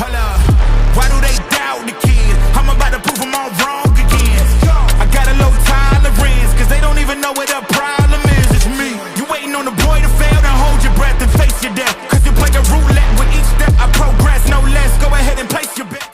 Hold up, why do they doubt the kid? I'm about to prove them all wrong again. I got a low tolerance, cause they don't even know what the problem is. It's me. You waiting on the boy to fail, then hold your breath and face your death. Cause you play a roulette with each step I progress, no less. Go ahead and place your bet.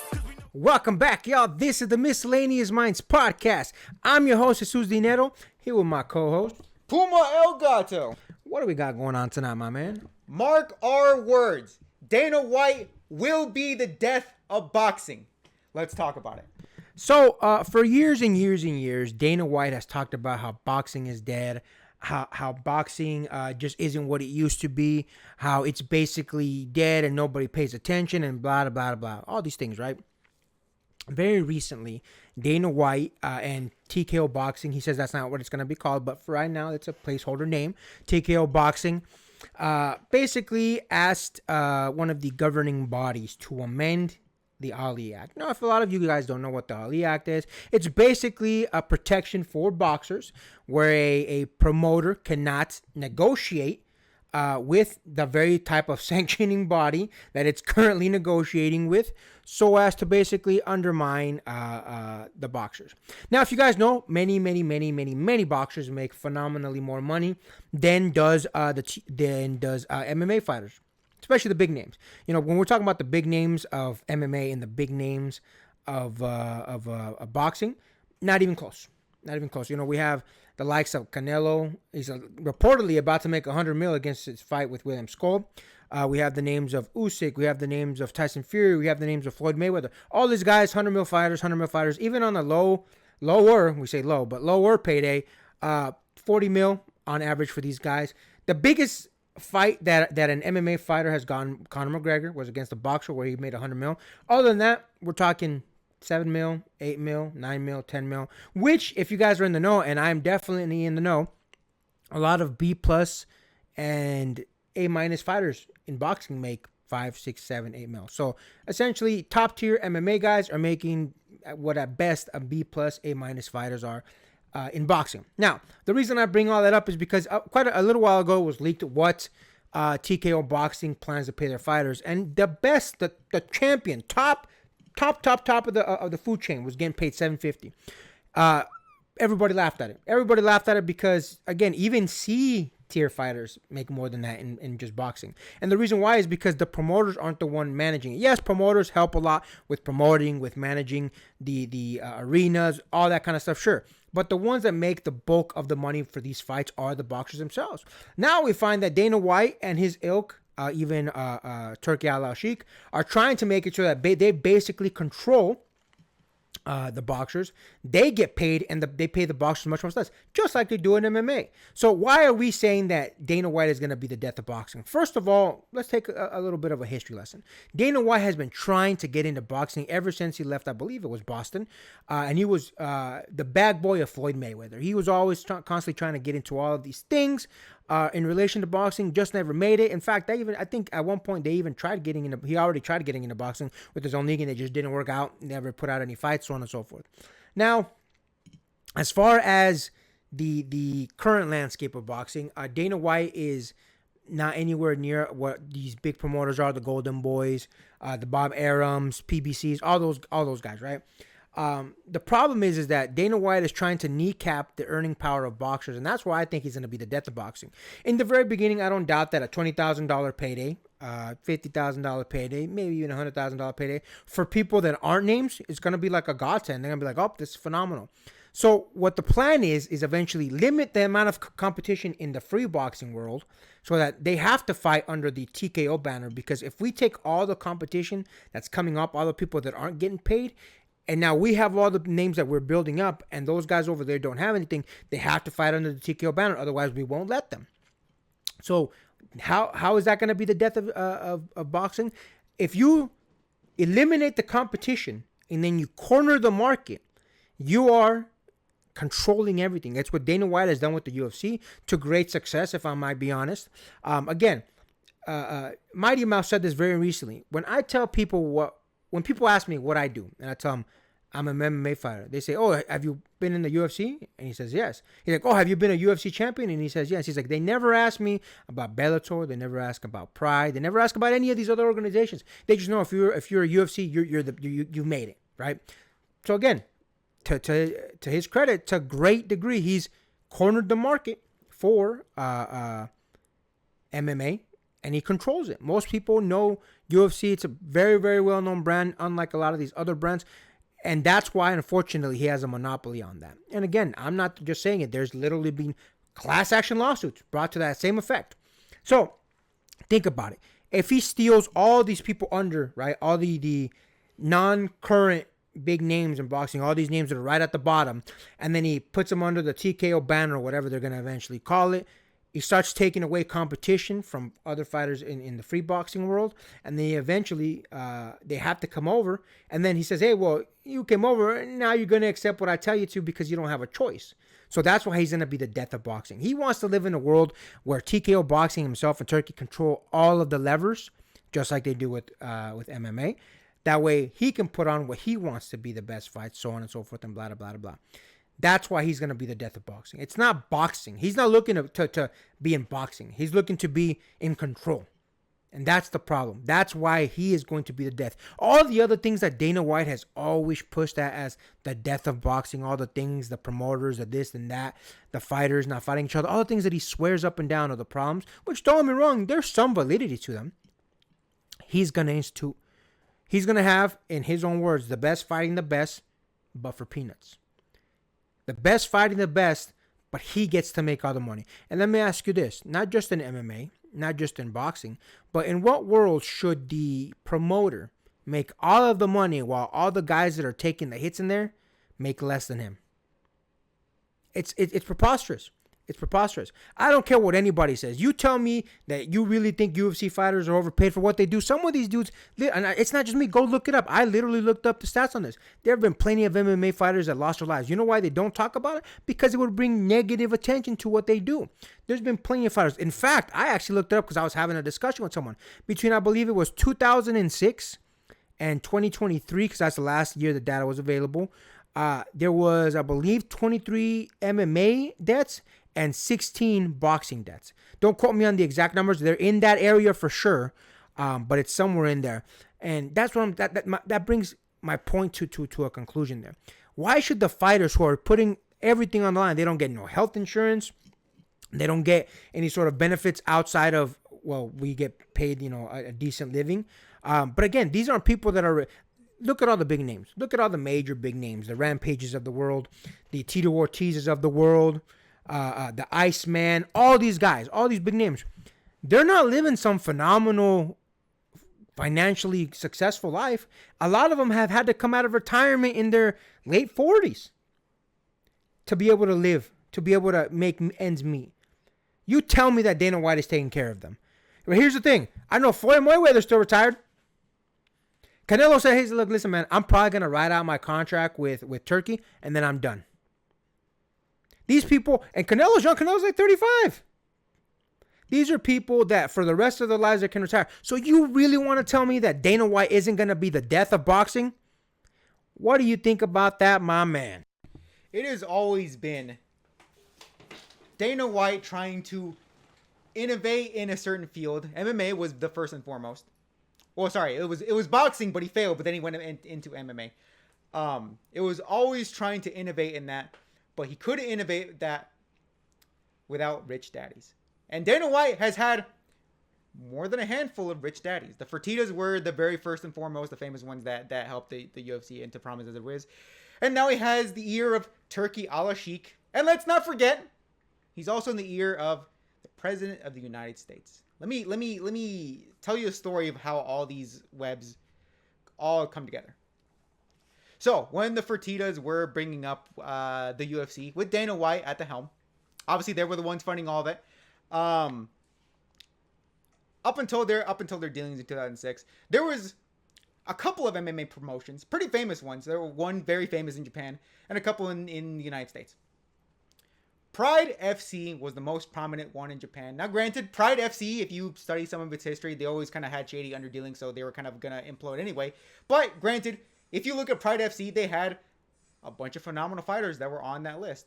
Welcome back, y'all. This is the Miscellaneous Minds Podcast. I'm your host, Jesus Dinero, here with my co-host, Puma El Gato. What do we got going on tonight, my man? Mark our words. Dana White will be the death of boxing. Let's talk about it. So, for years and years and years, Dana White has talked about how boxing is dead, how boxing just isn't what it used to be, how it's basically dead and nobody pays attention and blah, blah, blah, blah. All these things, right? Very recently, Dana White and TKO Boxing, he says that's not what it's going to be called, but for right now, it's a placeholder name. TKO Boxing basically asked one of the governing bodies to amend the Ali Act. Now, if a lot of you guys don't know what the Ali Act is, it's basically a protection for boxers where a promoter cannot negotiate with the very type of sanctioning body that it's currently negotiating with, so as to basically undermine the boxers. Now, if you guys know, many boxers make phenomenally more money than does MMA fighters, especially the big names. You know, when we're talking about the big names of MMA and the big names of boxing, not even close. Not even close. You know, we have the likes of Canelo. He's reportedly about to make $100 million against his fight with William Skull. We have the names of Usyk. We have the names of Tyson Fury. We have the names of Floyd Mayweather. All these guys, $100 million fighters. Even on the lower payday, $40 million on average for these guys. The biggest fight that an MMA fighter has gone, Conor McGregor, was against a boxer where he made $100 million. Other than that, we're talking $7 million, $8 million, $9 million, $10 million, which, if you guys are in the know, and I'm definitely in the know, a lot of B+ and A- fighters in boxing make 5, 6, 7, 8 mil. So essentially, top tier MMA guys are making what at best a B+, A- fighters are in boxing. Now, the reason I bring all that up is because quite a little while ago it was leaked what TKO Boxing plans to pay their fighters, and the best, the champion, top of the food chain was getting paid $750. Everybody laughed at it. Because, again, even C-tier fighters make more than that in just boxing. And the reason why is because the promoters aren't the one managing it. Yes, promoters help a lot with promoting, with managing the arenas, all that kind of stuff, sure. But the ones that make the bulk of the money for these fights are the boxers themselves. Now we find that Dana White and his ilk, even Turki Al-Sheikh, are trying to make it so that they basically control the boxers. They get paid, and they pay the boxers much less, just like they do in MMA. So why are we saying that Dana White is going to be the death of boxing? First of all, let's take a little bit of a history lesson. Dana White has been trying to get into boxing ever since he left, I believe it was Boston, and he was the bad boy of Floyd Mayweather. He was always constantly trying to get into all of these things in relation to boxing, just never made it. In fact, I think at one point he already tried getting into boxing with his own league, and it just didn't work out, never put out any fights, so on and so forth. Now, as far as the current landscape of boxing, Dana White is not anywhere near what these big promoters are, the Golden Boys, the Bob Arums, PBCs, all those guys, right? The problem is that Dana White is trying to kneecap the earning power of boxers, and that's why I think he's going to be the death of boxing. In the very beginning, I don't doubt that a $20,000 payday, $50,000 payday, maybe even $100,000 payday for people that aren't names is going to be like a godsend. They're going to be like, oh, this is phenomenal. So what the plan is eventually limit the amount of competition in the free boxing world so that they have to fight under the TKO banner, because if we take all the competition that's coming up, all the people that aren't getting paid, and now we have all the names that we're building up, and those guys over there don't have anything, they have to fight under the TKO banner. Otherwise, we won't let them. So how is that going to be the death of boxing? If you eliminate the competition and then you corner the market, you are controlling everything. That's what Dana White has done with the UFC to great success, if I might be honest. Again, Mighty Mouse said this very recently. When people ask me what I do, and I tell them, I'm an MMA fighter. They say, oh, have you been in the UFC? And he says, yes. He's like, oh, have you been a UFC champion? And he says, yes. He's like, they never ask me about Bellator. They never ask about Pride. They never ask about any of these other organizations. They just know if you're a UFC, you made it, right? So again, to his credit, to a great degree, he's cornered the market for MMA, and he controls it. Most people know UFC. It's a very, very well-known brand, unlike a lot of these other brands. And that's why, unfortunately, he has a monopoly on that. And again, I'm not just saying it. There's literally been class action lawsuits brought to that same effect. So think about it. If he steals all these people under, right, all the non-current big names in boxing, all these names that are right at the bottom, and then he puts them under the TKO banner or whatever they're going to eventually call it, he starts taking away competition from other fighters in the free boxing world, and they eventually they have to come over, and then he says, hey, well, you came over, and now you're going to accept what I tell you to because you don't have a choice. So that's why he's going to be the death of boxing. He wants to live in a world where TKO Boxing himself and Turki control all of the levers, just like they do with MMA. That way he can put on what he wants to be the best fight, so on and so forth, and blah, blah, blah, blah. That's why he's going to be the death of boxing. It's not boxing. He's not looking to be in boxing. He's looking to be in control. And that's the problem. That's why he is going to be the death. All the other things that Dana White has always pushed at as the death of boxing, all the things, the promoters, the this and that, the fighters not fighting each other, all the things that he swears up and down are the problems, which, don't get me wrong, there's some validity to them. He's going to institute. He's going to have, in his own words, the best fighting the best, but for peanuts. The best fighting the best, but he gets to make all the money. And let me ask you this, not just in MMA, not just in boxing, but in what world should the promoter make all of the money while all the guys that are taking the hits in there make less than him? It's preposterous. It's preposterous. I don't care what anybody says. You tell me that you really think UFC fighters are overpaid for what they do. Some of these dudes, and it's not just me, go look it up. I literally looked up the stats on this. There have been plenty of MMA fighters that lost their lives. You know why they don't talk about it? Because it would bring negative attention to what they do. There's been plenty of fighters. In fact, I actually looked it up because I was having a discussion with someone. Between, I believe it was 2006 and 2023, because that's the last year the data was available. There was, I believe, 23 MMA deaths and 16 boxing deaths. Don't quote me on the exact numbers. They're in that area for sure, but it's somewhere in there. And that's what that brings my point to a conclusion there. Why should the fighters who are putting everything on the line, they don't get no health insurance, they don't get any sort of benefits outside of, well, we get paid, a decent living. But again, these aren't people that are... Look at all the big names. Look at all the major big names. The Rampages of the world, the Tito Ortizes of the world, the Iceman, all these guys, all these big names. They're not living some phenomenal, financially successful life. A lot of them have had to come out of retirement in their late 40s to be able to live, to be able to make ends meet. You tell me that Dana White is taking care of them. But here's the thing. I know Floyd Mayweather's still retired. Canelo said, hey, look, listen, man, I'm probably going to ride out my contract with Turki, and then I'm done. These people, and Canelo's young, Canelo's like 35. These are people that for the rest of their lives they can retire. So you really want to tell me that Dana White isn't going to be the death of boxing? What do you think about that, my man? It has always been Dana White trying to innovate in a certain field. MMA was the first and foremost. Well, sorry, it was boxing, but he failed, but then he went into MMA. It was always trying to innovate in that, but he couldn't innovate that without rich daddies. And Dana White has had more than a handful of rich daddies. The Fertittas were the very first and foremost, the famous ones that helped the UFC into prominence as it is. And now he has the ear of Turki Al-Sheikh. And let's not forget, he's also in the ear of the President of the United States. Let me tell you a story of how all these webs all come together. So, when the Fertittas were bringing up the UFC with Dana White at the helm, obviously they were the ones funding all of it. Up until their dealings in 2006, there was a couple of MMA promotions, pretty famous ones. There were one very famous in Japan and a couple in the United States. Pride FC was the most prominent one in Japan. Now, granted, Pride FC, if you study some of its history, they always kind of had shady underdealing, so they were kind of going to implode anyway. But, granted, If you look at Pride FC, they had a bunch of phenomenal fighters that were on that list.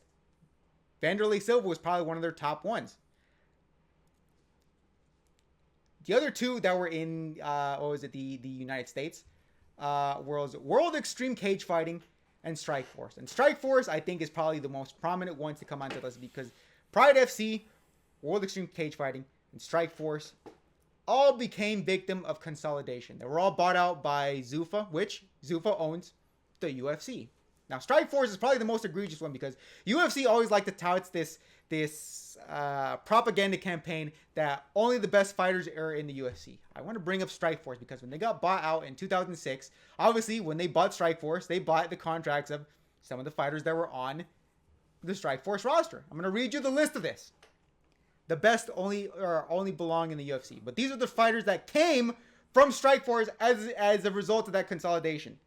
Vanderlei Silva was probably one of their top ones. The other two that were in, the United States, World Extreme Cage Fighting and Strikeforce. And Strikeforce, I think, is probably the most prominent ones to come onto this because Pride FC, World Extreme Cage Fighting, and Strikeforce all became victim of consolidation. They were all bought out by Zuffa, which Zuffa owns the UFC. Now, Strikeforce is probably the most egregious one because UFC always like to tout this propaganda campaign that only the best fighters are in the UFC. I want to bring up Strikeforce because when they got bought out in 2006, obviously when they bought Strikeforce, they bought the contracts of some of the fighters that were on the Strikeforce roster. I'm going to read you the list of this. The best only belong in the UFC. But these are the fighters that came from Strikeforce as a result of that consolidation.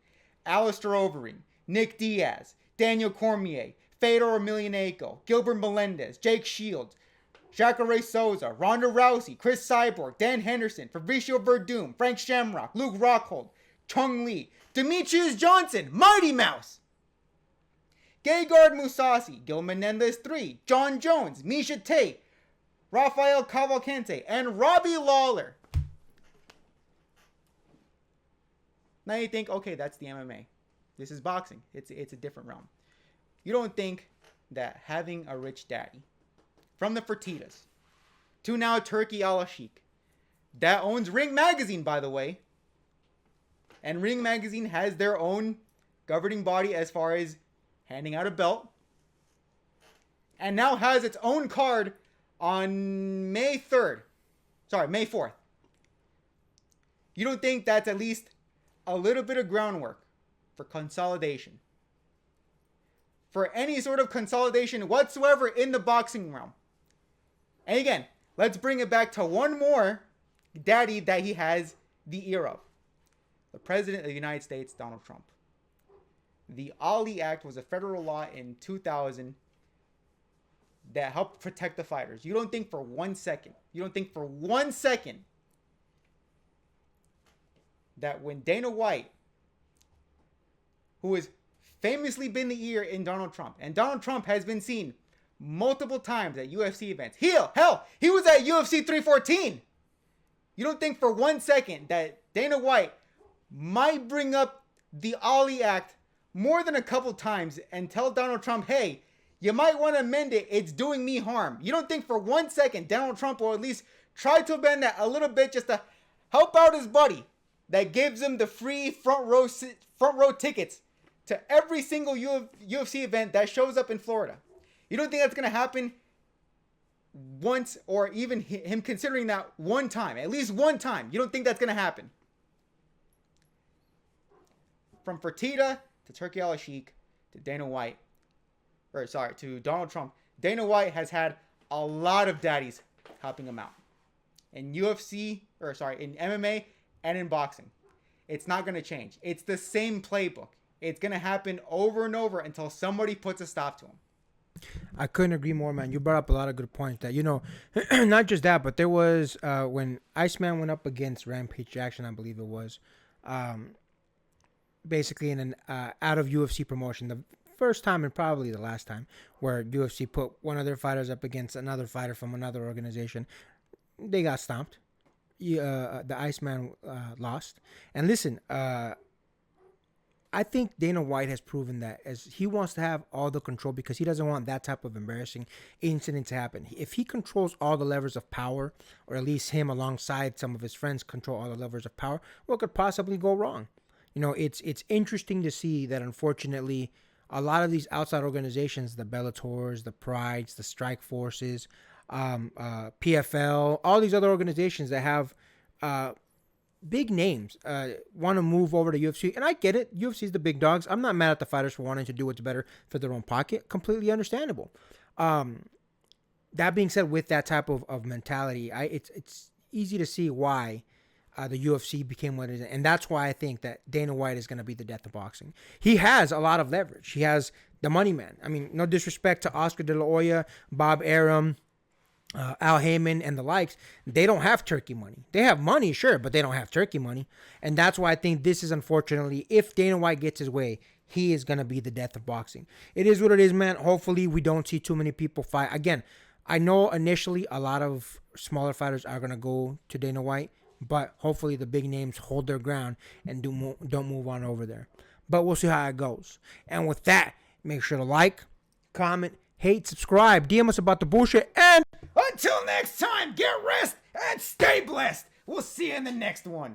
Alistair Overeem, Nick Diaz, Daniel Cormier, Fedor Emelianenko, Gilbert Melendez, Jake Shields, Jacare Souza, Ronda Rousey, Chris Cyborg, Dan Henderson, Fabricio Verdum, Frank Shamrock, Luke Rockhold, Chung Lee, Demetrius Johnson, Mighty Mouse, Gegard Mousasi, Gil Menendez 3, John Jones, Misha Tate, Rafael Cavalcante, and Robbie Lawler. Now you think, okay, that's the MMA. This is boxing. It's a different realm. You don't think that having a rich daddy from the Fertitas to now Turki Al-Sheikh that owns Ring Magazine, by the way, and Ring Magazine has their own governing body as far as handing out a belt, and now has its own card on May 4th. You don't think that's at least a little bit of groundwork for consolidation? For any sort of consolidation whatsoever in the boxing realm. And again, let's bring it back to one more daddy that he has the ear of. The President of the United States, Donald Trump. The Ali Act was a federal law in 2000 that helped protect the fighters. You don't think for one second that when Dana White, who has famously been the ear in Donald Trump, and Donald Trump has been seen multiple times at UFC events. Hell, he was at UFC 314. You don't think for one second that Dana White might bring up the Ali Act more than a couple times and tell Donald Trump, hey, you might want to amend it. It's doing me harm. You don't think for one second Donald Trump will at least try to amend that a little bit just to help out his buddy that gives him the free front row tickets to every single UFC event that shows up in Florida? You don't think that's going to happen once, or even him considering that one time, at least one time? You don't think that's going to happen? From Fertitta to Turki Al-Sheikh to to Donald Trump, Dana White has had a lot of daddies helping him out. In in MMA and in boxing. It's not going to change. It's the same playbook. It's going to happen over and over until somebody puts a stop to him. I couldn't agree more, man. You brought up a lot of good points that, not just that, but there was, when Iceman went up against Rampage Jackson, I believe it was, basically in an out of UFC promotion, the first time and probably the last time, where UFC put one of their fighters up against another fighter from another organization. They got stomped. The Iceman lost. And listen, I think Dana White has proven that as he wants to have all the control because he doesn't want that type of embarrassing incident to happen. If he controls all the levers of power, or at least him alongside some of his friends control all the levers of power, what could possibly go wrong? It's interesting to see that unfortunately a lot of these outside organizations, the Bellators, the Prides, the Strike Forces, PFL, all these other organizations that have big names want to move over to UFC. And I get it. UFC is the big dogs. I'm not mad at the fighters for wanting to do what's better for their own pocket. Completely understandable. That being said, with that type of mentality, it's easy to see why the UFC became what it is. And that's why I think that Dana White is going to be the death of boxing. He has a lot of leverage. He has the money man. I mean, no disrespect to Oscar De La Hoya, Bob Arum, Al Heyman and the likes, they don't have turkey money. They have money, sure, but they don't have turkey money. And that's why I think this is, unfortunately, if Dana White gets his way, he is going to be the death of boxing. It is what it is, man. Hopefully we don't see too many people fight. Again, I know initially a lot of smaller fighters are going to go to Dana White, but hopefully the big names hold their ground and don't move on over there. But we'll see how it goes. And with that, make sure to like, comment, hate, subscribe, DM us about the bullshit, and Until next time, get rest and stay blessed. We'll see you in the next one.